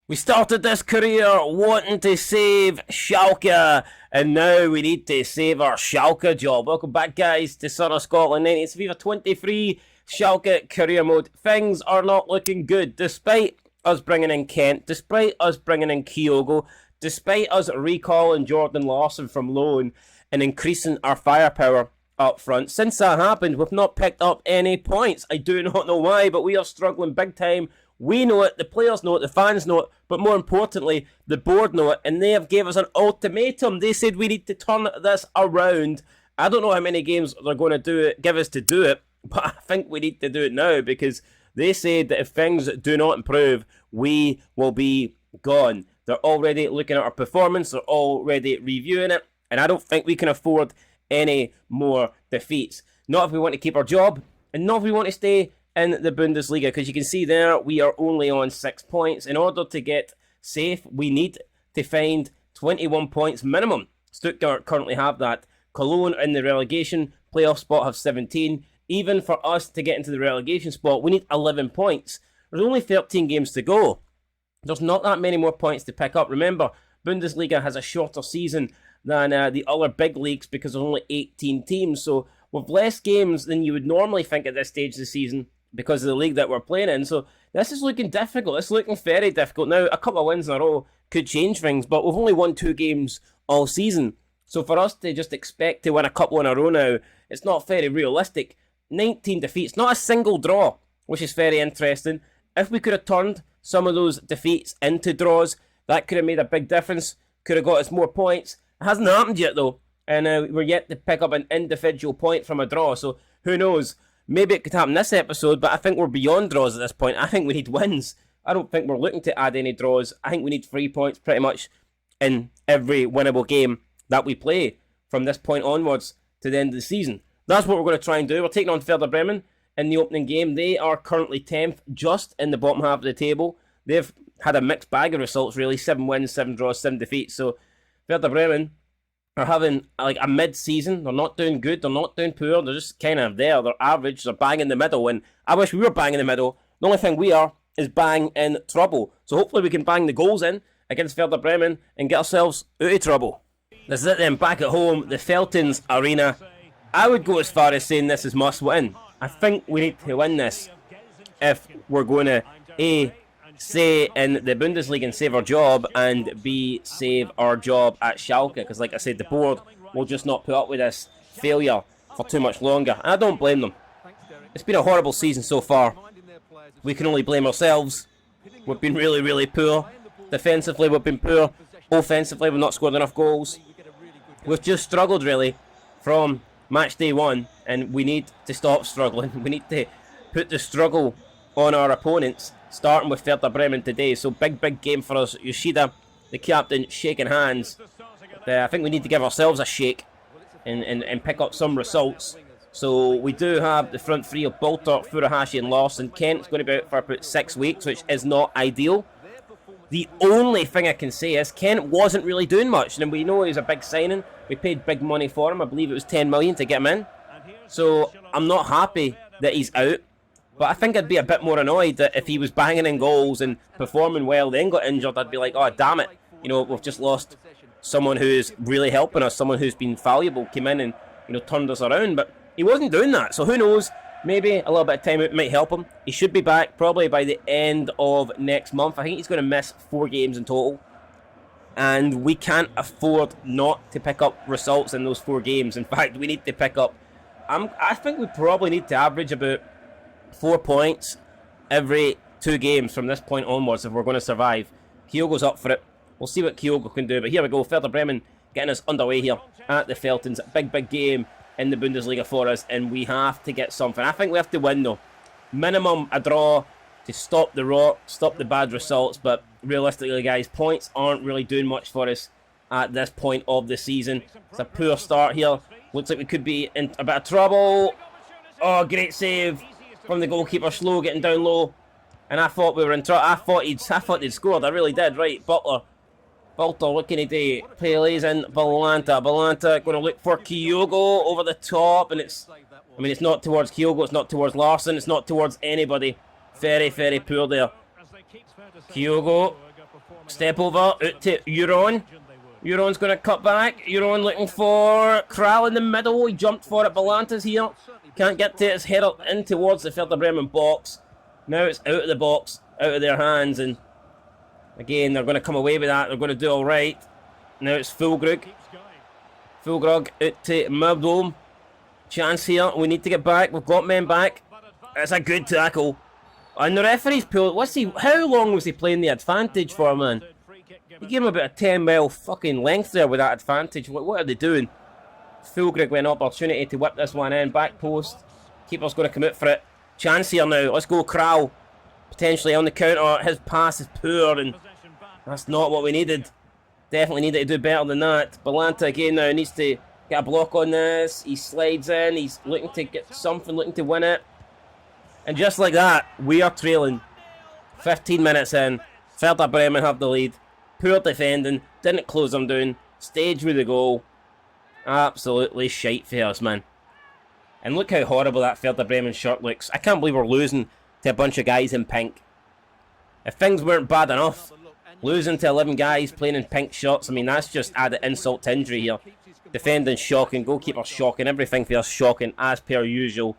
We started this career wanting to save Schalke, and now we need to save our Schalke job. Welcome back, guys, to Son of Scotland 90. It's FIFA 23 Schalke career mode. Things are not looking good, despite us bringing in Kent, despite us bringing in Kyogo, despite us recalling Jordan Lawson from loan and increasing our firepower up front. Since that happened, we've not picked up any points. I do not know why, but we are struggling big time. We know it, the players know it, the fans know it, but more importantly, the board know it, and they have gave us an ultimatum. They said we need to turn this around. I don't know how many games they're going to give us to do it, but I think we need to do it now, because they said that if things do not improve, we will be gone. They're already looking at our performance, they're already reviewing it, and I don't think we can afford any more defeats. Not if we want to keep our job, and not if we want to stay in the Bundesliga, because you can see there we are only on 6 points. In order to get safe, we need to find 21 points minimum. Stuttgart currently have that. Cologne in the relegation playoff spot have 17. Even for us to get into the relegation spot, we need 11 points. There's only 13 games to go. There's not that many more points to pick up. Remember, Bundesliga has a shorter season than the other big leagues because there's only 18 teams. So with less games than you would normally think at this stage of the season, because of the league that we're playing in. So this is looking difficult. It's looking very difficult. Now, a couple of wins in a row could change things, but we've only won 2 games all season. So for us to just expect to win a couple in a row now, it's not very realistic. 19 defeats, not a single draw, which is very interesting. If we could have turned some of those defeats into draws, that could have made a big difference. Could have got us more points. It hasn't happened yet, though. And we're yet to pick up an individual point from a draw. So who knows? Maybe it could happen this episode, but I think we're beyond draws at this point. I think we need wins. I don't think we're looking to add any draws. I think we need 3 points pretty much in every winnable game that we play from this point onwards to the end of the season. That's what we're going to try and do. We're taking on Werder Bremen in the opening game. They are currently 10th, just in the bottom half of the table. They've had a mixed bag of results, really. 7 wins, 7 draws, 7 defeats. So Werder Bremen are having like a mid-season. They're not doing good, they're not doing poor, they're just kind of there, they're average, they're bang in the middle, and I wish we were bang in the middle. The only thing we are is bang in trouble. So hopefully we can bang the goals in against Werder Bremen and get ourselves out of trouble. This is it then, back at home, the Veltins Arena. I would go as far as saying this is must win. I think we need to win this if we're going to A, stay in the Bundesliga and save our job, and B, save our job at Schalke, because like I said, the board will just not put up with this failure for too much longer, and I don't blame them. It's been a horrible season so far. We can only blame ourselves. We've been really, really poor. Defensively we've been poor. Offensively we've not scored enough goals. We've just struggled really from match day 1, and we need to stop struggling. We need to put the struggle on our opponents, starting with Werder Bremen today. So big game for us. Yoshida, the captain, shaking hands. I think we need to give ourselves a shake and pick up some results. So we do have the front three of Bolter, Furuhashi and Lawson. Kent's going to be out for about 6 weeks, which is not ideal. The only thing I can say is Kent wasn't really doing much, and we know he was a big signing. We paid big money for him. I believe it was 10 million to get him in. So I'm not happy that he's out. But I think I'd be a bit more annoyed that if he was banging in goals and performing well, then got injured, I'd be like, oh, damn it. You know, we've just lost someone who's really helping us, someone who's been valuable, came in and, you know, turned us around. But he wasn't doing that. So who knows? Maybe a little bit of time out might help him. He should be back probably by the end of next month. I think he's going to miss 4 games in total. And we can't afford not to pick up results in those 4 games. In fact, we need to pick up... I think we probably need to average about 4 points every 2 games from this point onwards if we're going to survive. Kyogo'S up for it. We'll see what Kyogo can do. But here we go. Werder Bremen getting us underway here at the Veltins. Big game in the Bundesliga for us, and we have to get something. I think we have to win though. Minimum a draw to stop the rot, stop the bad results. But realistically, guys, points aren't really doing much for us at this point of the season. It's a poor start here. Looks like we could be in a bit of trouble. Oh, great save from the goalkeeper, slow, getting down low. And I thought we were in trouble. I thought they'd scored. I really did. Right, Bolter, what can he do? Plays in Balanta going to look for Kyogo over the top, and it's not towards Kyogo, it's not towards Larson, it's not towards anybody. Very poor there. Kyogo Step over, out to Euron. Euron's going to cut back. Euron looking for Kral in the middle. He jumped for it. Balanta's here. Can't get to it. It's headed in towards the Werder Bremen box. Now it's out of the box, out of their hands. And again, they're going to come away with that. They're going to do all right. Now it's Fulgrug. Fulgrug out to Merdom. Chance here. We need to get back. We've got men back. It's a good tackle. And the referee's pulled. How long was he playing the advantage for, man? He gave him about a 10-mile fucking length there with that advantage. What are they doing? Fulgrug with an opportunity to whip this one in. Back post. Keeper's going to come out for it. Chance here now. Let's go, Kral. Potentially on the counter. His pass is poor, and that's not what we needed. Definitely needed to do better than that. Balanta again now needs to get a block on this. He slides in. He's looking to get something, looking to win it. And just like that, we are trailing. 15 minutes in. Werder Bremen have the lead. Poor defending. Didn't close them down. Stayed with the goal. Absolutely shite for us, man. And look how horrible that Werder Bremen shirt looks. I can't believe we're losing to a bunch of guys in pink. If things weren't bad enough, losing to 11 guys playing in pink shirts, I mean, that's just added insult to injury here. Defending shocking, goalkeeper shocking, everything for us shocking, as per usual.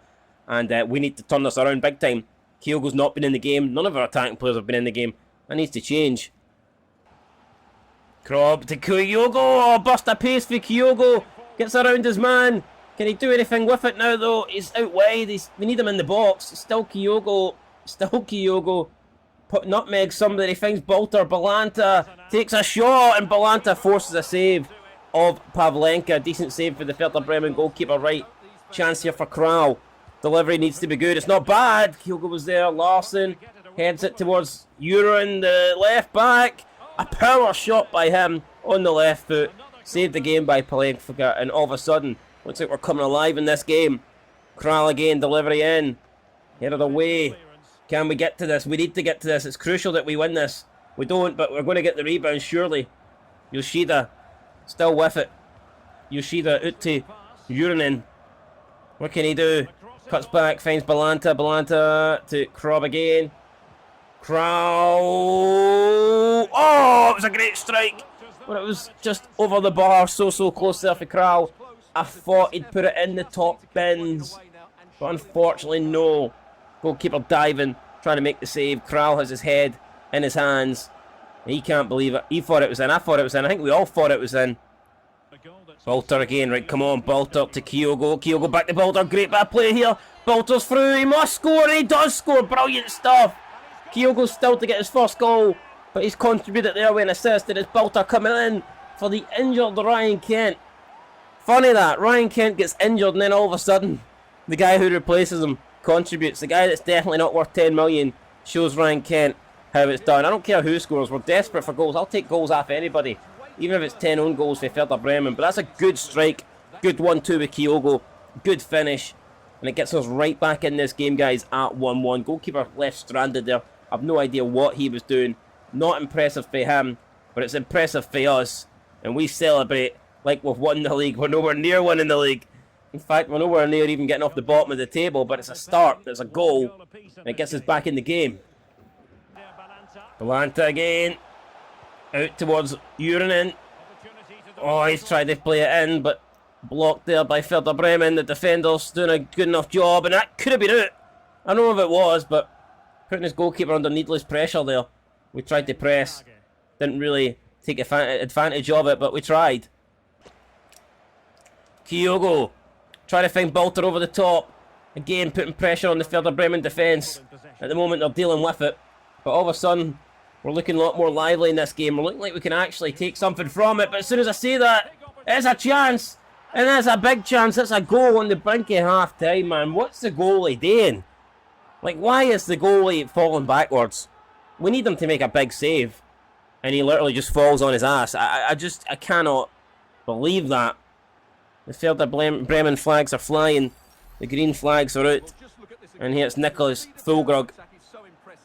And we need to turn this around big time. Kyogo'S not been in the game. None of our attacking players have been in the game. That needs to change. Krob to Kyogo. Oh, burst of pace for Kyogo. Gets around his man. Can he do anything with it now, though? He's out wide. We need him in the box. Still Kyogo. Still Kyogo. Nutmeg somebody. Finds Bolter. Balanta takes a shot, and Balanta forces a save of Pavlenka. Decent save for the Werder Bremen goalkeeper. Right. Chance here for Kral. Delivery needs to be good. It's not bad. Kyogo was there. Larson heads it towards Euron, the left back. A power shot by him on the left foot. Saved the game by Pavlenka, and all of a sudden, looks like we're coming alive in this game. Kral again, delivery in. Headed away. Can we get to this? We need to get to this. It's crucial that we win this. We don't, but we're going to get the rebound, surely. Yoshida, still with it. Yoshida out to Uranen. What can he do? Cuts back, finds Balanta. Balanta to Krob again. Kral. Oh, it was a great strike. But it was just over the bar. So close there for Kral. I thought he'd put it in the top bins. But unfortunately, no. Goalkeeper diving, trying to make the save. Kral has his head in his hands. He can't believe it. He thought it was in. I thought it was in. I think we all thought it was in. Bolter again, right, come on, Bolter to Kyogo. Kyogo back to Bolter, great bit of play here. Bolter's through, he must score, and he does score, brilliant stuff. Kyogo's still to get his first goal, but he's contributed there with an assist, and it's Bolter coming in for the injured Ryan Kent. Funny that, Ryan Kent gets injured, and then all of a sudden, the guy who replaces him contributes. The guy that's definitely not worth 10 million shows Ryan Kent how it's done. I don't care who scores, we're desperate for goals. I'll take goals off anybody. Even if it's 10 own goals for Werder Bremen. But that's a good strike. Good 1-2 with Kyogo. Good finish. And it gets us right back in this game, guys, at 1-1. Goalkeeper left stranded there. I've no idea what he was doing. Not impressive for him, but it's impressive for us. And we celebrate like we've won the league. We're nowhere near winning the league. In fact, we're nowhere near even getting off the bottom of the table. But it's a start. There's a goal. And it gets us back in the game. Balanta again. Out towards Uranen. Oh, he's tried to play it in, but blocked there by Werder Bremen. The defender's doing a good enough job, and that could have been out. I don't know if it was, but putting his goalkeeper under needless pressure there. We tried to press. Didn't really take advantage of it, but we tried. Kyogo. Trying to find Bolter over the top. Again, putting pressure on the Werder Bremen defence. At the moment, they're dealing with it. But all of a sudden, we're looking a lot more lively in this game. We're looking like we can actually take something from it. But as soon as I say that, it's a chance. And it's a big chance. It's a goal on the brink of half-time, man. What's the goalie doing? Like, why is the goalie falling backwards? We need him to make a big save. And he literally just falls on his ass. I cannot believe that. The Werder Bremen flags are flying. The green flags are out. And here it's Nicholas Fulgrug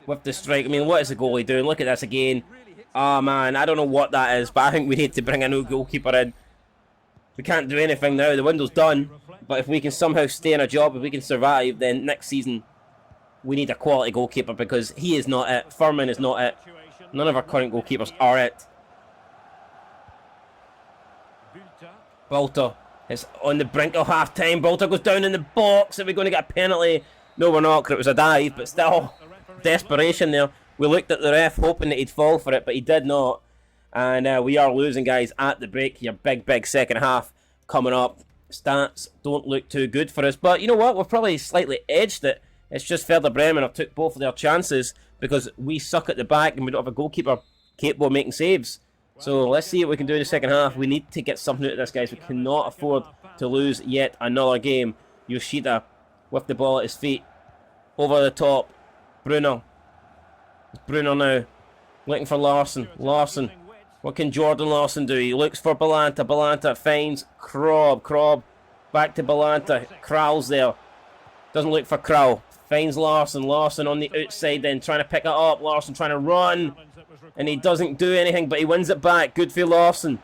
with the strike. I mean, what is the goalie doing? Look at this again. Oh, man, I don't know what that is, but I think we need to bring a new goalkeeper in. We can't do anything now. The window's done. But if we can somehow stay in a job, if we can survive, then next season we need a quality goalkeeper because he is not it. Furman is not it. None of our current goalkeepers are it. Bolter is on the brink of half-time. Bolter goes down in the box. Are we going to get a penalty? No, we're not, because it was a dive, but still, desperation there. We looked at the ref hoping that he'd fall for it, but he did not. And we are losing, guys, at the break here. Big second half coming up. Stats don't look too good for us. But you know what? We've probably slightly edged it. It's just Werder Bremen have took both of their chances because we suck at the back and we don't have a goalkeeper capable of making saves. So let's see what we can do in the second half. We need to get something out of this, guys. We cannot afford to lose yet another game. Yoshida with the ball at his feet. Over the top. Bruno now. Looking for Larson. What can Jordan Larson do? He looks for Balanta. Balanta finds Krob. Back to Balanta. Kral's there. Doesn't look for Kral. Finds Larson. Larson on the outside then. Trying to pick it up. Larson trying to run. And he doesn't do anything, but he wins it back. Good for Larson.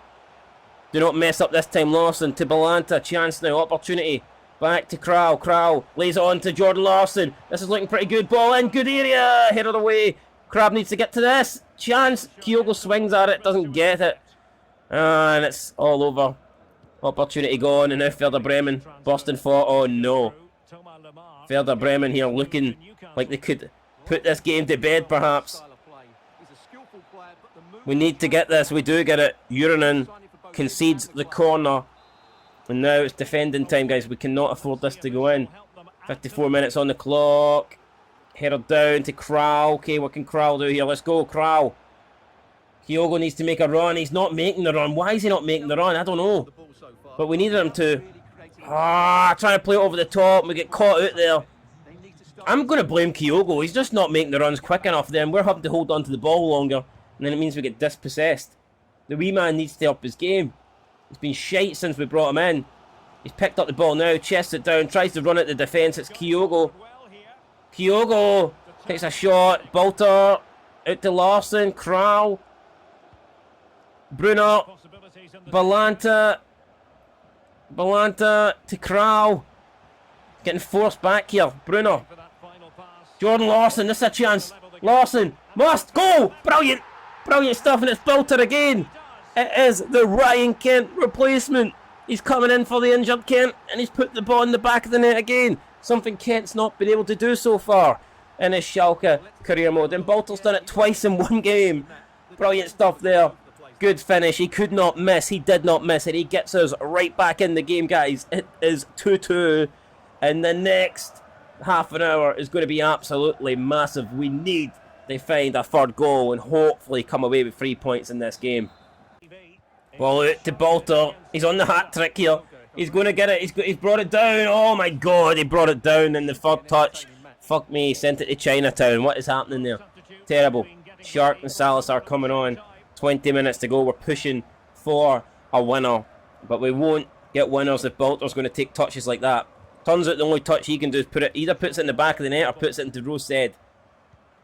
Do not mess up this time, Larson. To Balanta. Chance now. Opportunity. Back to Kral. Kral lays it on to Jordan Larson. This is looking pretty good. Ball in. Good area. Headed away. Crab needs to get to this. Chance. Kyogo swings at it. Doesn't get it. And it's all over. Opportunity gone. And now Werder Bremen. Boston for. Oh no. Werder Bremen here looking like they could put this game to bed perhaps. We need to get this. We do get it. Uranen concedes the corner. And now it's defending time, guys. We cannot afford this to go in. 54 minutes on the clock. Header down to Kral. Okay, what can Kral do here? Let's go, Kral. Kyogo needs to make a run. He's not making the run. Why is he not making the run? I don't know. But we needed him to. Trying to play it over the top. We get caught out there. I'm going to blame Kyogo. He's just not making the runs quick enough then. We're having to hold on to the ball longer. And then it means we get dispossessed. The wee man needs to up his game. It's been shite since we brought him in. He's picked up the ball now, chests it down, tries to run at the defence. It's Kyogo. Kyogo takes a shot. Bolter out to Larson. Kral. Bruno. Balanta to Kral. Getting forced back here. Bruno. Jordan Larson. This is a chance. Larson must go. Brilliant stuff, and it's Bolter again. It is the Ryan Kent replacement. He's coming in for the injured Kent, and he's put the ball in the back of the net again. Something Kent's not been able to do so far in his Schalke career mode. And Bolter's done it twice in one game. Brilliant stuff there. Good finish. He could not miss. He did not miss it. He gets us right back in the game, guys. It is 2-2. And the next half an hour is going to be absolutely massive. We need to find a third goal and hopefully come away with 3 points in this game. Ball out to Bolter. He's on the hat trick here. He's going to get it. He's brought it down. Oh my god, he brought it down in the third touch. Fuck me, he sent it to Chinatown. What is happening there? Terrible. Shark and Salazar coming on. 20 minutes to go. We're pushing for a winner. But we won't get winners if Bolter's going to take touches like that. Turns out the only touch he can do is put it, either puts it in the back of the net or puts it into Rosed.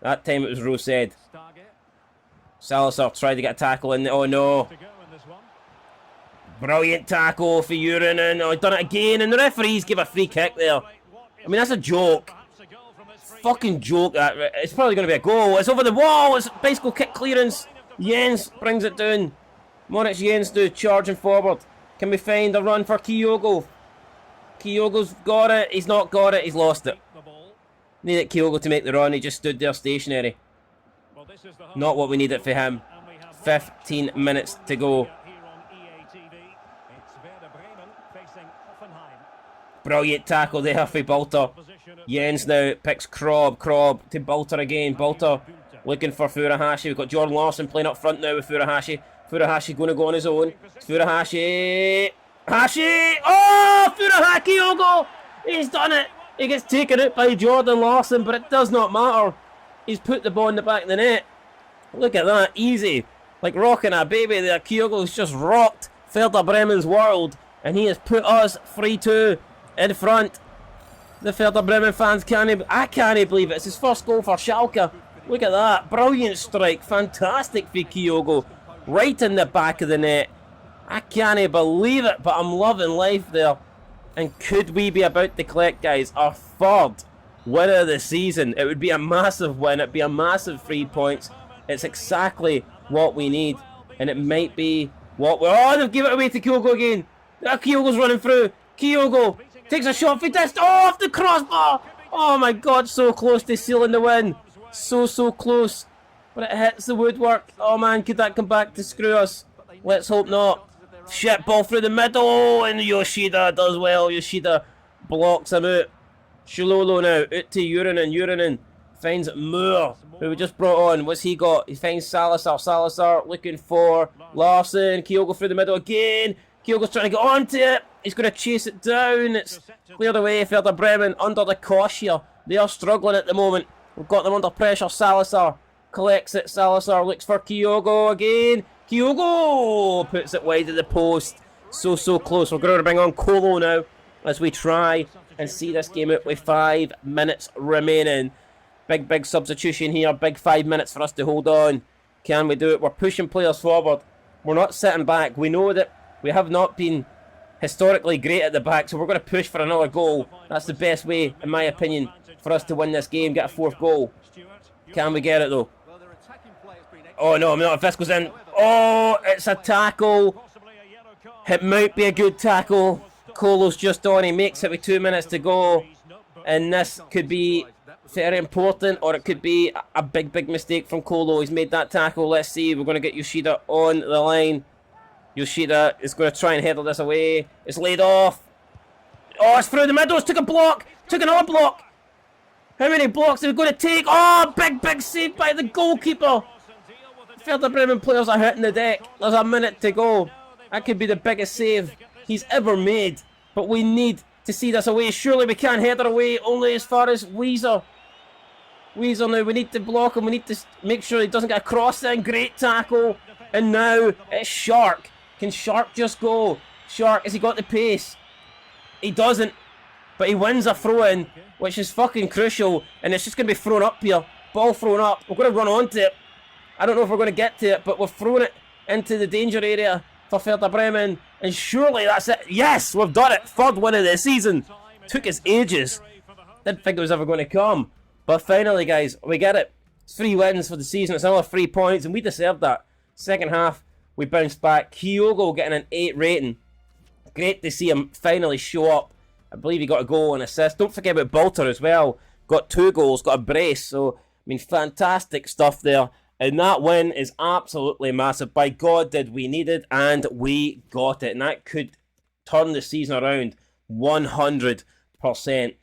That time it was Rosed. Salazar tried to get a tackle in. Oh no. Brilliant tackle for Uranen. Oh, he done it again, and the referees give a free kick there. I mean, that's a joke. Fucking joke. That it's probably going to be a goal. It's over the wall. It's bicycle kick clearance. Jens brings it down. Moritz Jens charging forward. Can we find a run for Kyogo? Kyogo's got it. He's not got it. He's lost it. Needed Kyogo to make the run. He just stood there stationary. Not what we needed for him. 15 minutes to go. Brilliant tackle there for Bolter. Jens now picks Krob to Bolter again. Bolter looking for Furuhashi. We've got Jordan Larson playing up front now with Furuhashi. Furuhashi going to go on his own. Furuhashi. Oh, Furuhashi Kyogo. He's done it. He gets taken out by Jordan Larson, but it does not matter. He's put the ball in the back of the net. Look at that. Easy. Like rocking a baby there. Kyogo's just rocked Werder Bremen's world, and he has put us 3-2 in front. The Werder Bremen fans I can't believe it. It's his first goal for Schalke. Look at that. Brilliant strike. Fantastic for Kyogo. Right in the back of the net. I can't believe it, but I'm loving life there. And could we be about to collect, guys, our third win of the season? It would be a massive win. It'd be a massive 3 points. It's exactly what we need. And it might be what we're... Oh, they've given it away to Kyogo again. Kyogo's running through. Kyogo takes a shot for this. Oh, off the crossbar. Oh my god, so close to sealing the win. So close. But it hits the woodwork. Oh man, could that come back to screw us? Let's hope not. Shit, ball through the middle. And Yoshida does well. Yoshida blocks him out. Shilolo now, out to Urinen. Urinen finds Moore, who we just brought on. What's he got? He finds Salazar. Salazar looking for Larson. Kyogo through the middle again. Kyogo's trying to get onto it. He's going to chase it down. It's cleared away. Werder Bremen under the cosh here. They are struggling at the moment. We've got them under pressure. Salazar collects it. Salazar looks for Kyogo again. Kyogo puts it wide of the post. So close. We're going to bring on Kolo now as we try and see this game out with 5 minutes remaining. Big substitution here. Big 5 minutes for us to hold on. Can we do it? We're pushing players forward. We're not sitting back. We know that we have not been historically great at the back, so we're going to push for another goal. That's the best way, in my opinion, for us to win this game, get a 4th goal. Can we get it though? Oh no, if this goes in. Oh, it's a tackle. It might be a good tackle. Kolo's just on, he makes it with 2 minutes to go. And this could be very important, or it could be a big mistake from Kolo. He's made that tackle. Let's see, we're going to get Yoshida on the line. Yoshida is going to try and header this away. It's laid off. Oh, it's through the middle. It's took a block. Took another block. How many blocks are we going to take? Oh, big save by the goalkeeper. Werder Bremen players are hitting the deck. There's a minute to go. That could be the biggest save he's ever made. But we need to see this away. Surely we can't header away only as far as Weezer. Weezer now, we need to block him. We need to make sure he doesn't get a cross in. Great tackle. And now it's Shark. Can Shark just go? Shark, has he got the pace? He doesn't. But he wins a throw-in, which is fucking crucial. And it's just going to be thrown up here. Ball thrown up. We're going to run onto it. I don't know if we're going to get to it, but we've thrown it into the danger area for Werder Bremen. And surely that's it. Yes, we've done it. 3rd win of the season. Took us ages. Didn't think it was ever going to come. But finally, guys, we get it. It's 3 wins for the season. It's another 3 points, and we deserved that. Second half, we bounced back. Kyogo getting an 8 rating. Great to see him finally show up. I believe he got a goal and assist. Don't forget about Bolter as well. Got 2 goals, got a brace. So, I mean, fantastic stuff there. And that win is absolutely massive. By God, did we need it, and we got it. And that could turn the season around 100%.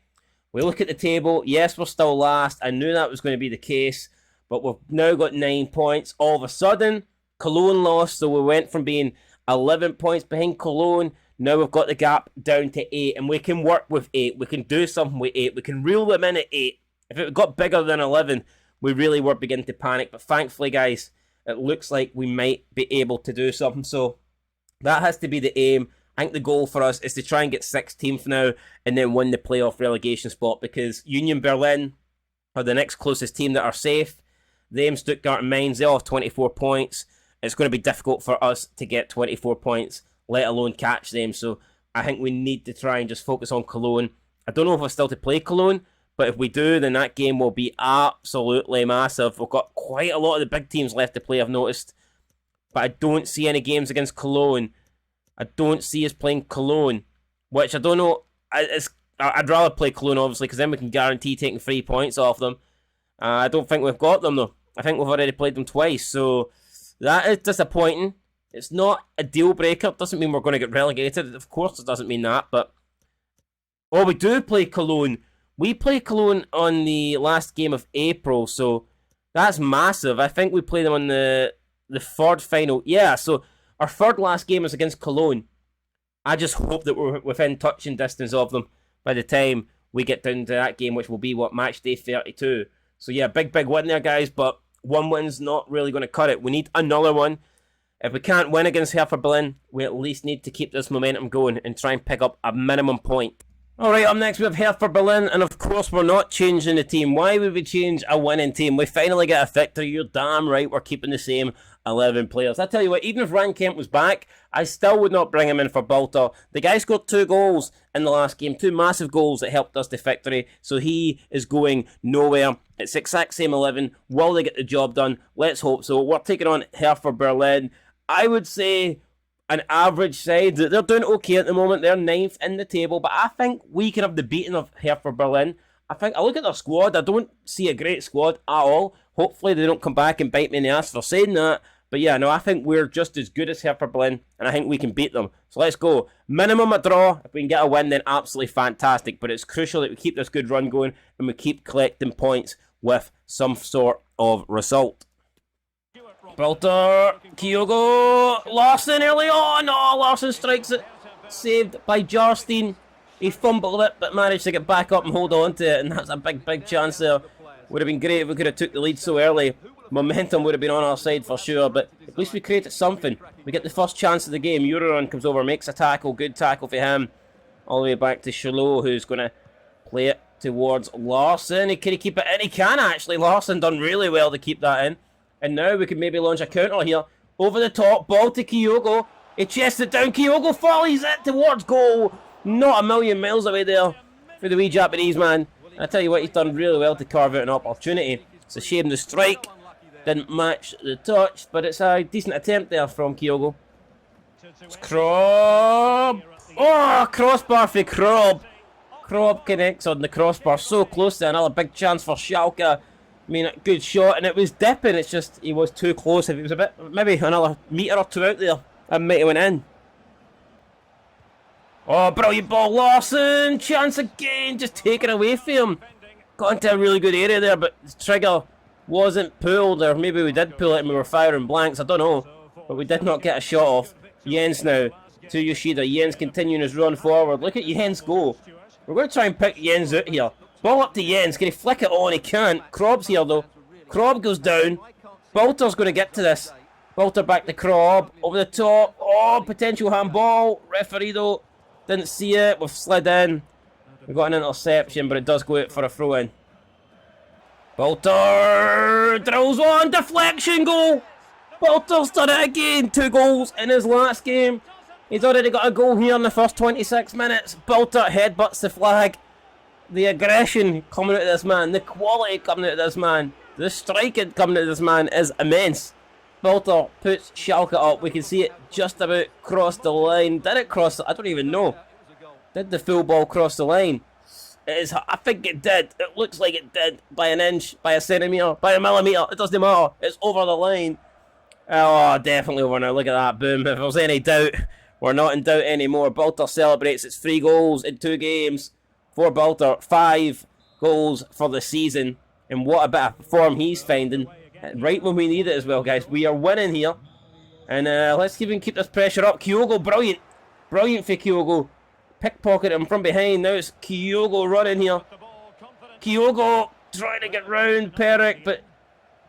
We look at the table. Yes, we're still last. I knew that was going to be the case. But we've now got 9 points. All of a sudden, Cologne lost. So we went from being 11 points behind Cologne. Now we've got the gap down to 8. And we can work with 8. We can do something with 8. We can reel them in at 8. If it got bigger than 11... we really were beginning to panic, but thankfully, guys, it looks like we might be able to do something. So that has to be the aim. I think the goal for us is to try and get 16th now and then win the playoff relegation spot, because Union Berlin are the next closest team that are safe. Them, Stuttgart and Mainz, they all have 24 points. It's going to be difficult for us to get 24 points, let alone catch them. So I think we need to try and just focus on Cologne. I don't know if we're still to play Cologne, but if we do, then that game will be absolutely massive. We've got quite a lot of the big teams left to play, I've noticed. But I don't see any games against Cologne. I don't see us playing Cologne, which I don't know. I'd rather play Cologne, obviously, because then we can guarantee taking 3 points off them. I don't think we've got them, though. I think we've already played them twice, so that is disappointing. It's not a deal breaker. It doesn't mean we're going to get relegated. Of course, it doesn't mean that, but... oh, we do play Cologne. We play Cologne on the last game of April, so that's massive. I think we play them on the 3rd final. Yeah, so our 3rd last game is against Cologne. I just hope that we're within touching distance of them by the time we get down to that game, which will be, match day 32. So yeah, big win there, guys, but 1 win's not really going to cut it. We need another one. If we can't win against Hertha Berlin, we at least need to keep this momentum going and try and pick up a minimum point. Alright, up next we have Hertha Berlin, and of course we're not changing the team. Why would we change a winning team? We finally get a victory. You're damn right we're keeping the same 11 players. I tell you what, even if Ryan Kent was back, I still would not bring him in for Balta. The guy scored 2 goals in the last game, 2 massive goals that helped us the victory, so he is going nowhere. It's the exact same 11. Will they get the job done? Let's hope so. We're taking on Hertha Berlin. I would say an average side. They're doing okay at the moment. They're 9th in the table, but I think we can have the beating of Hertha Berlin. I look at their squad. I don't see a great squad at all. Hopefully they don't come back and bite me in the ass for saying that. But yeah, no, I think we're just as good as Hertha Berlin, and I think we can beat them. So let's go. Minimum a draw. If we can get a win, then absolutely fantastic. But it's crucial that we keep this good run going and we keep collecting points with some sort of result. Balta, Kyogo, Larson early on. Oh, Larson strikes it. Saved by Jarstein. He fumbled it, but managed to get back up and hold on to it. And that's a big chance there. Would have been great if we could have took the lead so early. Momentum would have been on our side for sure, but at least we created something. We get the first chance of the game. Euroron comes over, makes a tackle. Good tackle for him. All the way back to Schalke, who's going to play it towards Larson. Can he keep it in? He can actually. Larson done really well to keep that in. And now we can maybe launch a counter here. Over the top, ball to Kyogo. He chests it down. Kyogo volleys it towards goal. Not a million miles away there for the wee Japanese man. And I tell you what, he's done really well to carve out an opportunity. It's a shame the strike didn't match the touch, but it's a decent attempt there from Kyogo. It's Krob. Oh, crossbar for Krob. Krob connects on the crossbar. So close to another big chance for Schalke. I mean, a good shot, and it was dipping. It's just he was too close. If it was a bit, maybe another metre or 2 out there, that might have went in. Oh, brilliant ball, Larson. Chance again, just taken away from him. Got into a really good area there, but the trigger wasn't pulled, or maybe we did pull it and we were firing blanks. I don't know, but we did not get a shot off. Jens now to Yoshida. Jens continuing his run forward. Look at Jens go. We're going to try and pick Jens out here. Ball up to Jens. Can he flick it on? He can't. Krob's here though. Krob goes down. Balter's going to get to this. Balter back to Krob. Over the top. Oh, potential handball. Referee though didn't see it. We've slid in. We've got an interception, but it does go out for a throw in. Balter drills one. Deflection goal. Balter's done it again. 2 goals in his last game. He's already got a goal here in the first 26 minutes. Balter headbutts the flag. The aggression coming out of this man, the quality coming out of this man, the striking coming out of this man is immense. Balter puts Schalke up. We can see it just about cross the line. Did it cross? I don't even know. Did the full ball cross the line? It is. I think it did. It looks like it did by an inch, by a centimetre, by a millimetre. It doesn't matter. It's over the line. Oh, definitely over now. Look at that. Boom. If there's any doubt, we're not in doubt anymore. Balter celebrates. It's 3 goals in 2 games. For Balter, 5 goals for the season, and what a bit of form he's finding right when we need it as well, guys. We are winning here, and let's even keep this pressure up. Kyogo, brilliant for Kyogo, pickpocket him from behind. Now it's Kyogo running here. Kyogo trying to get round Perek, but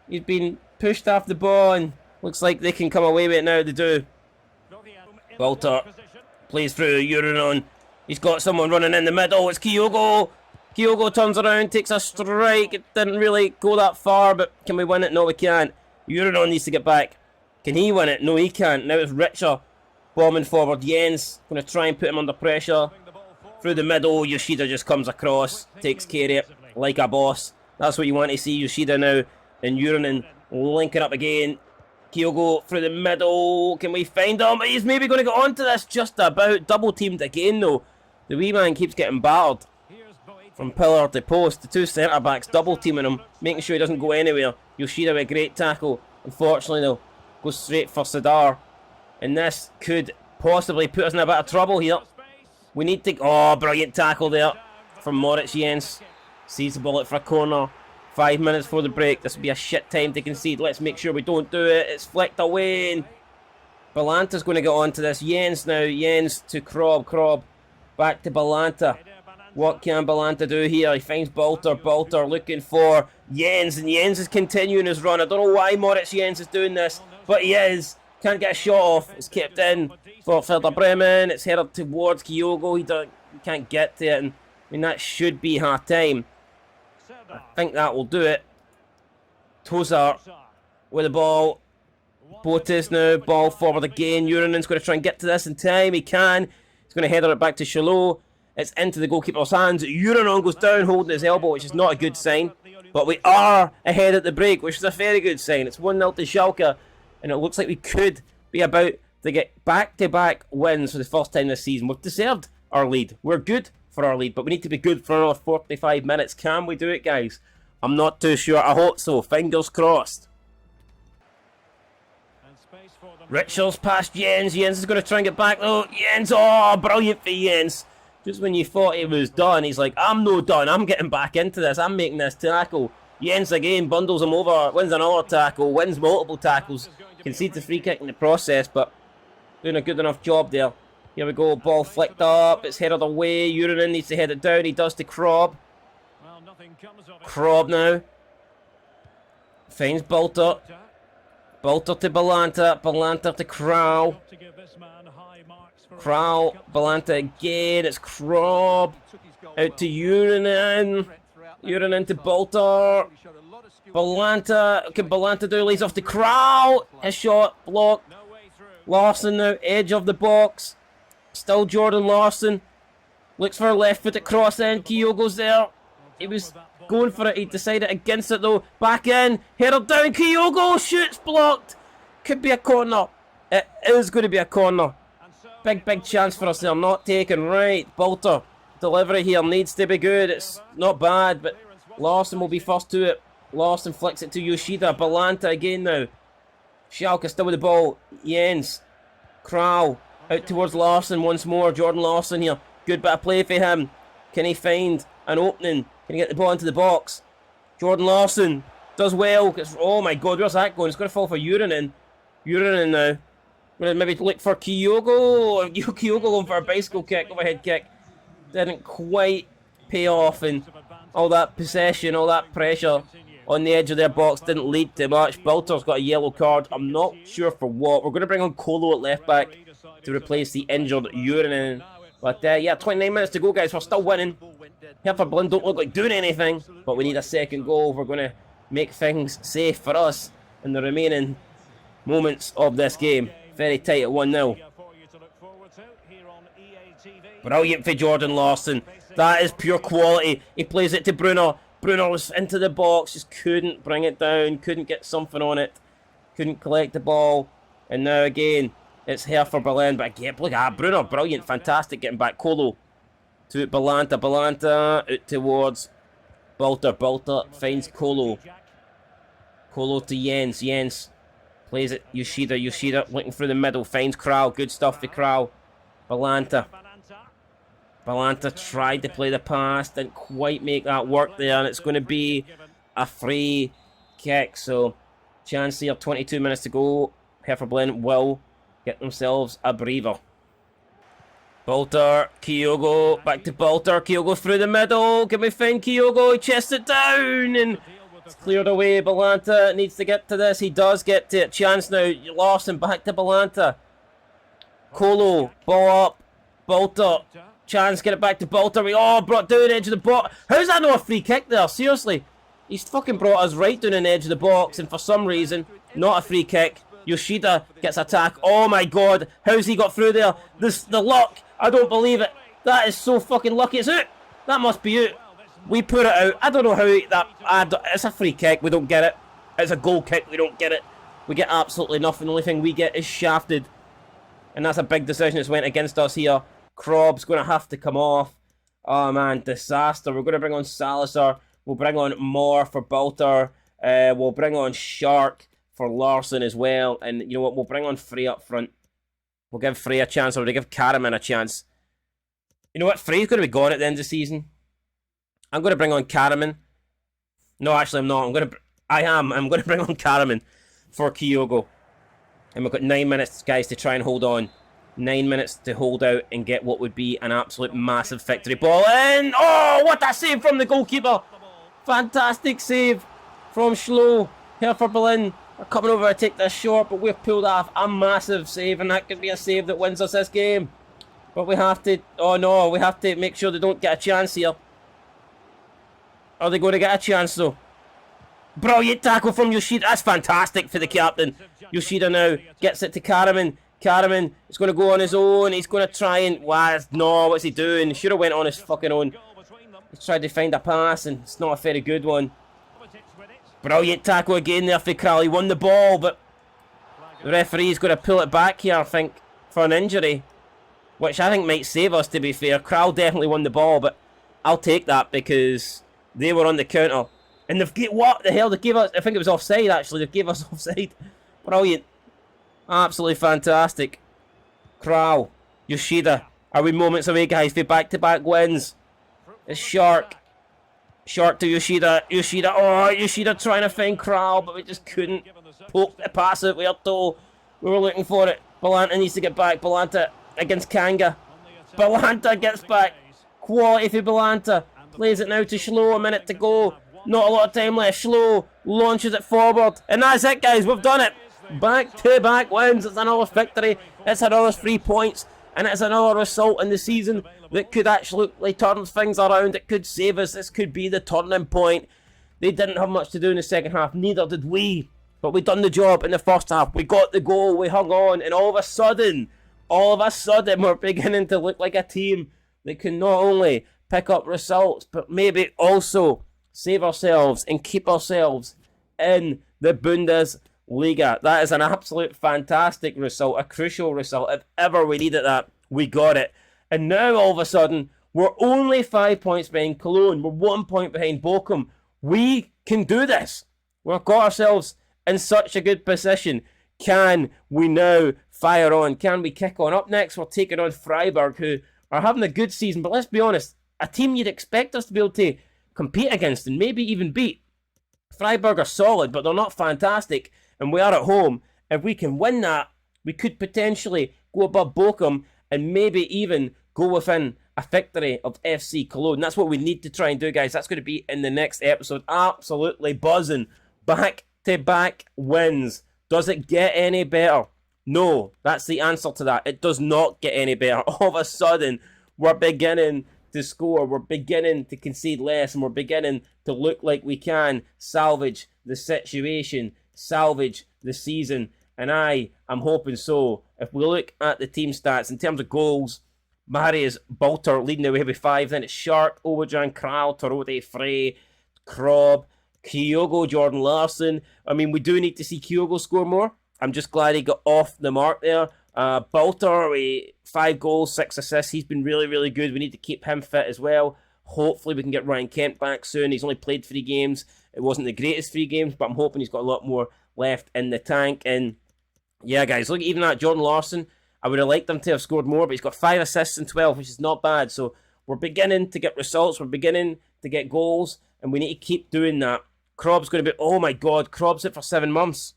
he's been pushed off the ball, and looks like they can come away with it now. They do. Balter plays through Euronon. He's got someone running in the middle. It's Kyogo. Kyogo turns around, takes a strike. It didn't really go that far, but can we win it? No, we can't. Euronon needs to get back. Can he win it? No, he can't. Now it's Richer bombing forward. Jens going to try and put him under pressure. Through the middle, Yoshida just comes across, takes care of it like a boss. That's what you want to see. Yoshida now and Euronon linking up again. Kyogo through the middle. Can we find him? He's maybe going to get onto this just about. Double teamed again though. The wee man keeps getting battered from pillar to post. The 2 centre backs double teaming him, making sure he doesn't go anywhere. Yoshida with a great tackle. Unfortunately though, goes straight for Sadar. And this could possibly put us in a bit of trouble here. We need to... Oh, brilliant tackle there from Moritz Jens. Sees the bullet for a corner. 5 minutes for the break. This will be a shit time to concede. Let's make sure we don't do it. It's flicked away. And Balanta's going to get onto this. Jens now. Jens to Krob. Krob back to Balanta. What can Balanta do here? He finds Balter. Balter looking for Jens. And Jens is continuing his run. I don't know why Moritz Jens is doing this, but he is. Can't get a shot off. It's kept in for Werder Bremen. It's headed towards Kyogo. He can't get to it. And mean, that should be half-time. I think that will do it. Tozar with the ball. Botis now, ball forward again. Urinen's going to try and get to this in time. He can. He's going to header it back to Schalke. It's into the goalkeeper's hands. Urinen goes down holding his elbow, which is not a good sign. But we are ahead at the break, which is a very good sign. It's 1-0 to Schalke, and it looks like we could be about to get back-to-back wins for the first time this season. We've deserved our lead. We're good for our lead, but we need to be good for another 45 minutes. Can we do it, guys? I'm not too sure. I hope so. Fingers crossed. Richards past Jens. Jens is going to try and get back. Oh, Jens. Oh, brilliant for Jens. Just when you thought he was done, he's like, I'm no done. I'm getting back into this. I'm making this tackle. Jens again bundles him over. Wins another tackle. Wins multiple tackles. Concedes the free kick in the process, but doing a good enough job there. Here we go. Ball flicked up. It's headed away. Urinen needs to head it down. He does to Krob. Krob now. Finds Bolter. Bolter to Balanta. Balanta to Crow. Crow. Balanta again. It's Krob. Out to Urinen. Urinen to Bolter. Balanta. Can Balanta do? Leads off to Crow. His shot blocked. Larsson now. Edge of the box. Still Jordan Larsson. Looks for a left-footed cross in. Kyogo'S there. He was going for it. He decided against it though. Back in. Header down. Kyogo shoots blocked. Could be a corner. It is going to be a corner. Big chance for us there. Not taken. Right. Bolter. Delivery here needs to be good. It's not bad, but Larsson will be first to it. Larsson flicks it to Yoshida. Balanta again now. Schalke still with the ball. Jens. Crow. Out towards Larsson once more. Jordan Larsson here. Good bit of play for him. Can he find an opening? Can he get the ball into the box? Jordan Larsson does well. Oh my god, where's that going? It's going to fall for Urinen. Urinen now. Going to maybe look for Kyogo. Kyogo going for a bicycle kick, overhead kick. Didn't quite pay off, and all that possession, all that pressure on the edge of their box didn't lead to much. Bolter's got a yellow card. I'm not sure for what. We're going to bring on Kolo at left back to replace the injured Urinen. But yeah, 29 minutes to go, guys. We're still winning. Hertha Berlin don't look like doing anything, but we need a second goal. We're going to make things safe for us in the remaining moments of this game. Very tight at 1-0. Brilliant for Jordan Larsson. That is pure quality. He plays it to Brunner. Brunner was into the box, just couldn't bring it down, couldn't get something on it, couldn't collect the ball. And now again, it's Hertha Berlin. But again, look at Brunner, brilliant, fantastic, getting back. Kolo to Balanta. Balanta out towards Bolter. Bolter finds Kolo. Kolo to Jens. Jens plays it. Yoshida. Yoshida looking through the middle. Finds Crow. Good stuff for Crow. Balanta. Balanta tried to play the pass. Didn't quite make that work there. And it's going to be a free kick. So, chance here. 22 minutes to go. Hertha Berlin will get themselves a breather. Bolter, Kyogo, back to Bolter, Kyogo through the middle, can we find Kyogo, he chests it down, and it's cleared away. Balanta needs to get to this, he does get to it, chance now, Larsson back to Balanta. Kolo, ball up, Bolter, chance, get it back to Bolter, oh, brought down the edge of the box. How's that not a free kick there, seriously? He's fucking brought us right down the edge of the box, and for some reason, not a free kick. Yoshida gets attack. Oh my god, how's he got through there? The luck, I don't believe it. That is so fucking lucky. It's out. That must be out. We put it out. I don't know how it's a free kick. We don't get it. It's a goal kick. We don't get it. We get absolutely nothing. The only thing we get is shafted. And that's a big decision that's went against us here. Krob's going to have to come off. Oh man, disaster. We're going to bring on Salazar. We'll bring on Moore for Bolter. We'll bring on Shark for Larsson as well. And you know what? We'll bring on Frey up front. We'll give Frey a chance, or we'll give Karaman a chance. You know what? Frey's going to be gone at the end of the season. I'm going to bring on Karaman. No, actually, I'm not. I'm going to bring on Karaman for Kyogo. And we've got 9 minutes, guys, to try and hold on. 9 minutes to hold out and get what would be an absolute massive victory. Ball in! Oh, what a save from the goalkeeper! Fantastic save from Schlo. Hertha Berlin are coming over to take this short, but we've pulled off a massive save, and that could be a save that wins us this game. But we have to, oh no, we have to make sure they don't get a chance here. Are they going to get a chance though? Brilliant tackle from Yoshida. That's fantastic for the captain. Yoshida now gets it to Karaman. Karaman is going to go on his own. He's going to try and... No, what's he doing? He should have went on his fucking own. He's tried to find a pass and it's not a very good one. Brilliant tackle again there for Kral. He won the ball, but the referee's going to pull it back here, I think, for an injury. Which I think might save us, to be fair. Kral definitely won the ball, but I'll take that because they were on the counter. And what the hell? They gave us... I think it was offside, actually. They gave us offside. Brilliant. Absolutely fantastic. Kral. Yoshida. Are we moments away, guys, for back-to-back wins? It's Shark. Shark to Yoshida. Yoshida. Oh, Yoshida trying to find Kral, but we just couldn't poke the pass out with our toe. We were looking for it. Balanta needs to get back. Balanta against Kanga. Balanta gets back. Quality for Balanta. Plays it now to Schlo. A minute to go. Not a lot of time left. Schlo launches it forward. And that's it, guys. We've done it. Back-to-back wins. It's another victory. It's another 3 points. And it's another result in the season that could actually turn things around. It could save us. This could be the turning point. They didn't have much to do in the second half. Neither did we. But we done the job in the first half. We got the goal. We hung on. And all of a sudden, we're beginning to look like a team that can not only pick up results, but maybe also save ourselves and keep ourselves in the Bundesliga. That is an absolute fantastic result, a crucial result. If ever we needed that, we got it. And now all of a sudden, we're only 5 points behind Cologne. We're 1 point behind Bochum. We can do this. We've got ourselves in such a good position. Can we now fire on? Can we kick on? Up next, we're taking on Freiburg, who are having a good season. But let's be honest, a team you'd expect us to be able to compete against and maybe even beat. Freiburg are solid, but they're not fantastic, and we are at home. If we can win that, we could potentially go above Bochum and maybe even go within a victory of FC Cologne. That's what we need to try and do, guys. That's going to be in the next episode. Absolutely buzzing. Back-to-back wins. Does it get any better? No, that's the answer to that. It does not get any better. All of a sudden, we're beginning to score, we're beginning to concede less, and we're beginning to look like we can salvage the situation, salvage the season, and I am hoping so. If we look at the team stats, in terms of goals, Marius Bolter leading the way with 5, then it's Shark, Oberjan, Kral, Torode, Frey, Krob, Kyogo, Jordan Larson. I mean, we do need to see Kyogo score more. I'm just glad he got off the mark there. Bolter, 5 goals, 6 assists. He's been really, really good. We need to keep him fit as well. Hopefully we can get Ryan Kent back soon. He's only played 3 games. It wasn't the greatest 3 games, but I'm hoping he's got a lot more left in the tank. And yeah, guys, look, even at Jordan Larson, I would have liked him to have scored more, but he's got 5 assists and 12, which is not bad. So we're beginning to get results. We're beginning to get goals, and we need to keep doing that. Krob's going to be... Oh, my God. Krob's it for 7 months.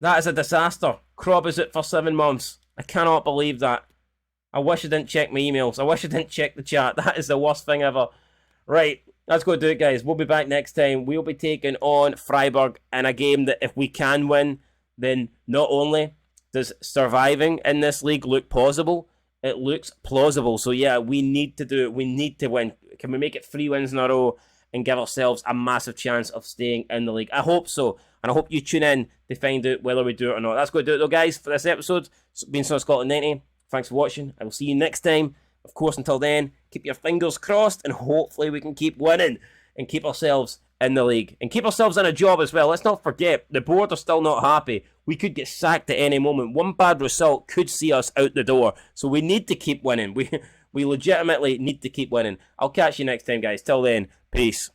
That is a disaster. Krob is it for 7 months. I cannot believe that. I wish I didn't check my emails. I wish I didn't check the chat. That is the worst thing ever. Right, let's go do it, guys. We'll be back next time. We'll be taking on Freiburg in a game that if we can win, then not only does surviving in this league look possible, it looks plausible. So yeah, we need to do it. We need to win. Can we make it 3 wins in a row and give ourselves a massive chance of staying in the league? I hope so. And I hope you tune in to find out whether we do it or not. That's going to do it though, guys, for this episode. It's been Son of Scotland 90. Thanks for watching. I will see you next time. Of course, until then, keep your fingers crossed and hopefully we can keep winning and keep ourselves in the league. And keep ourselves in a job as well. Let's not forget, the board are still not happy. We could get sacked at any moment. One bad result could see us out the door. So we need to keep winning. We legitimately need to keep winning. I'll catch you next time, guys. Till then, peace.